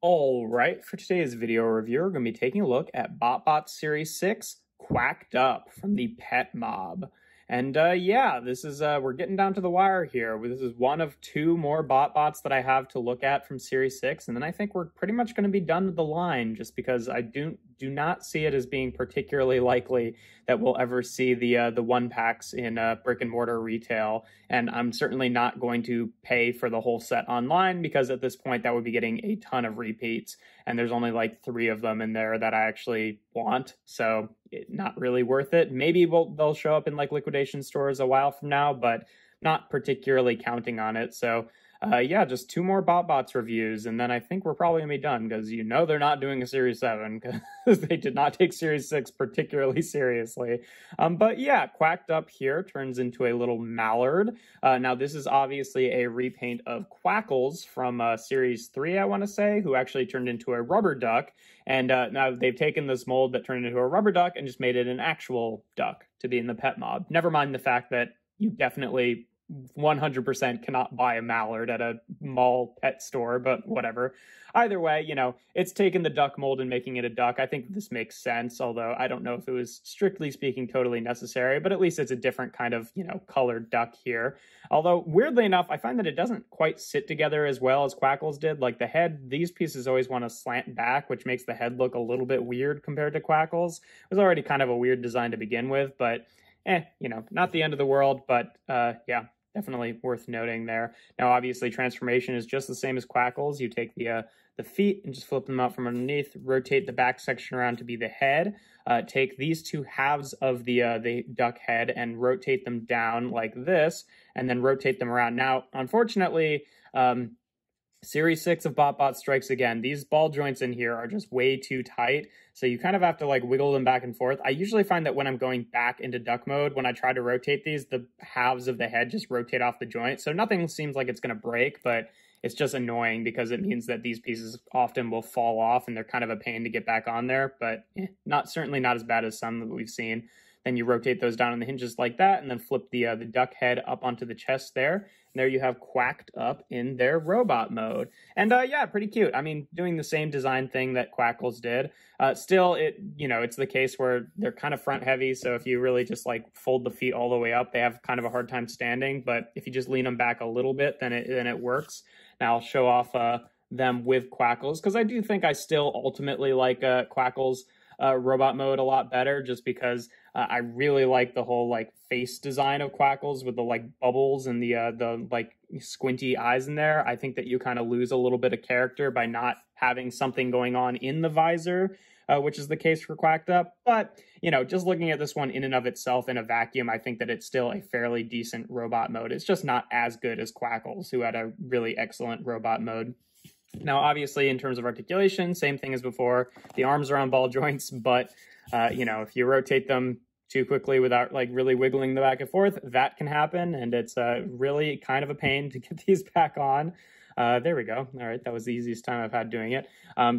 All right, for today's video review, we're going to be taking a look at BotBots Series 6 Quacked Up from the Pet Mob. And yeah, this is, we're getting down to the wire here. This is one of two more BotBots that I have to look at from Series 6, and then I think we're pretty much going to be done with the line, just because I do not see it as being particularly likely that we'll ever see the one packs in brick and mortar retail, and I'm certainly not going to pay for the whole set online, because at this point that would be getting a ton of repeats, and there's only like 3 of them in there that I actually want, so not really worth it. Maybe they'll show up in like liquidation stores a while from now, but not particularly counting on it. So yeah, just 2 more BotBots reviews, and then I think we're probably gonna be done, because you know they're not doing a Series 7, because they did not take Series 6 particularly seriously. But yeah, Quacked Up here turns into a little mallard. Now this is obviously a repaint of Quackles from Series 3, I want to say, who actually turned into a rubber duck, and now they've taken this mold that turned into a rubber duck and just made it an actual duck to be in the Pet Mob. Never mind the fact that you definitely 100% cannot buy a mallard at a mall pet store, but whatever. Either way, you know, it's taken the duck mold and making it a duck. I think this makes sense, although I don't know if it was, strictly speaking, totally necessary, but at least it's a different kind of, you know, colored duck here. Although, weirdly enough, I find that it doesn't quite sit together as well as Quackles did. Like the head, these pieces always want to slant back, which makes the head look a little bit weird compared to Quackles. It was already kind of a weird design to begin with, but you know, not the end of the world, but yeah. Definitely worth noting there. Now, obviously, transformation is just the same as Quackles. You take the feet and just flip them out from underneath, rotate the back section around to be the head, take these 2 halves of the duck head and rotate them down like this, and then rotate them around. Now, unfortunately, Series 6 of BotBots strikes again. These ball joints in here are just way too tight, so you kind of have to like wiggle them back and forth. I usually find that when I'm going back into duck mode, when I try to rotate these, the halves of the head just rotate off the joint, so nothing seems like it's going to break, but it's just annoying because it means that these pieces often will fall off, and they're kind of a pain to get back on there, but certainly not as bad as some that we've seen. Then you rotate those down on the hinges like that, and then flip the duck head up onto the chest there. And there you have Quacked Up in their robot mode. And yeah, pretty cute. I mean, doing the same design thing that Quackles did. Still, it's the case where they're kind of front heavy, so if you really just like fold the feet all the way up, they have kind of a hard time standing. But if you just lean them back a little bit, then it works. Now I'll show off them with Quackles, because I do think I still ultimately like Quackles robot mode a lot better, just because I really like the whole like face design of Quackles with the like bubbles and the like squinty eyes in there. I think that you kind of lose a little bit of character by not having something going on in the visor, which is the case for Quacked Up. But, you know, just looking at this one in and of itself in a vacuum, I think that it's still a fairly decent robot mode. It's just not as good as Quackles, who had a really excellent robot mode. Now, obviously, in terms of articulation, same thing as before. The arms are on ball joints, but, you know, if you rotate them too quickly without, like, really wiggling them back and forth, that can happen, and it's really kind of a pain to get these back on. There we go. All right, that was the easiest time I've had doing it.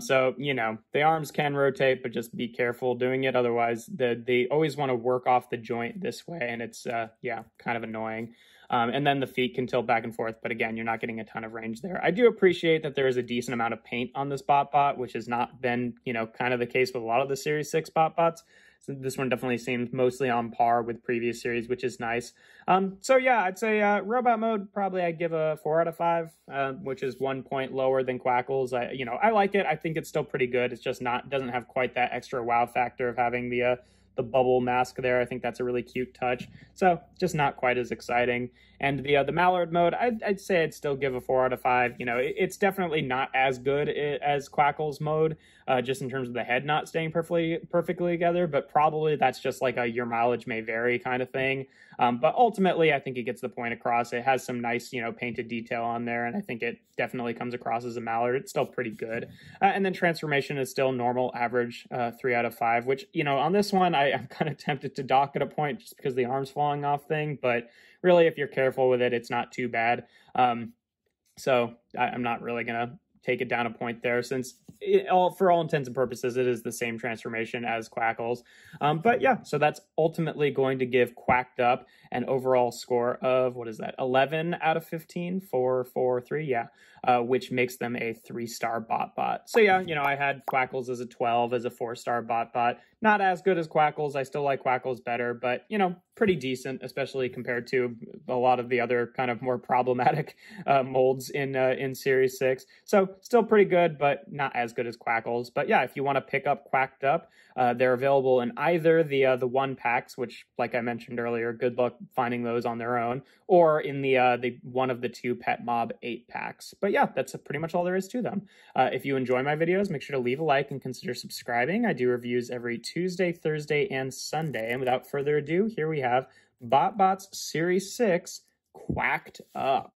So, you know, the arms can rotate, but just be careful doing it. Otherwise, they always want to work off the joint this way, and it's, yeah, kind of annoying. And then the feet can tilt back and forth, but again, you're not getting a ton of range there. I do appreciate that there is a decent amount of paint on this BotBot, which has not been, you know, kind of the case with a lot of the Series 6 BotBots. So this one definitely seems mostly on par with previous series, which is nice. So yeah, I'd say robot mode, probably I'd give a 4 out of 5, which is 1 point lower than Quackles. I like it. I think it's still pretty good. It's just doesn't have quite that extra wow factor of having the bubble mask there. I think that's a really cute touch. So just not quite as exciting. And the mallard mode, I'd say I'd still give a 4 out of 5. You know, it's definitely not as good as Quackles mode, just in terms of the head not staying perfectly together, but probably that's just like a your mileage may vary kind of thing. But ultimately, I think it gets the point across. It has some nice, you know, painted detail on there, and I think it definitely comes across as a mallard. It's still pretty good. And then transformation is still normal, average, 3 out of 5, which, you know, on this one, I'm kind of tempted to dock at a point just because the arms falling off thing, but really, if you're careful with it, it's not too bad. So I'm not really going to take it down a point there, since for all intents and purposes, it is the same transformation as Quackles. But yeah, so that's ultimately going to give Quacked Up an overall score of, what is that, 11 out of 15, 4, 4, 3, yeah, which makes them a 3-star BotBot. So yeah, you know, I had Quackles as a 12, as a 4-star BotBot. Not as good as Quackles. I still like Quackles better, but, you know, pretty decent, especially compared to a lot of the other kind of more problematic molds in Series 6. So still pretty good, but not as good as Quackles. But yeah, if you want to pick up Quacked Up, they're available in either the 1-packs, which, like I mentioned earlier, good luck finding those on their own, or in the one of the 2 Pet Mob 8-packs. But yeah, that's pretty much all there is to them. If you enjoy my videos, make sure to leave a like and consider subscribing. I do reviews every Tuesday, Thursday, and Sunday. And without further ado, here we have BotBots Series 6 Quacked Up.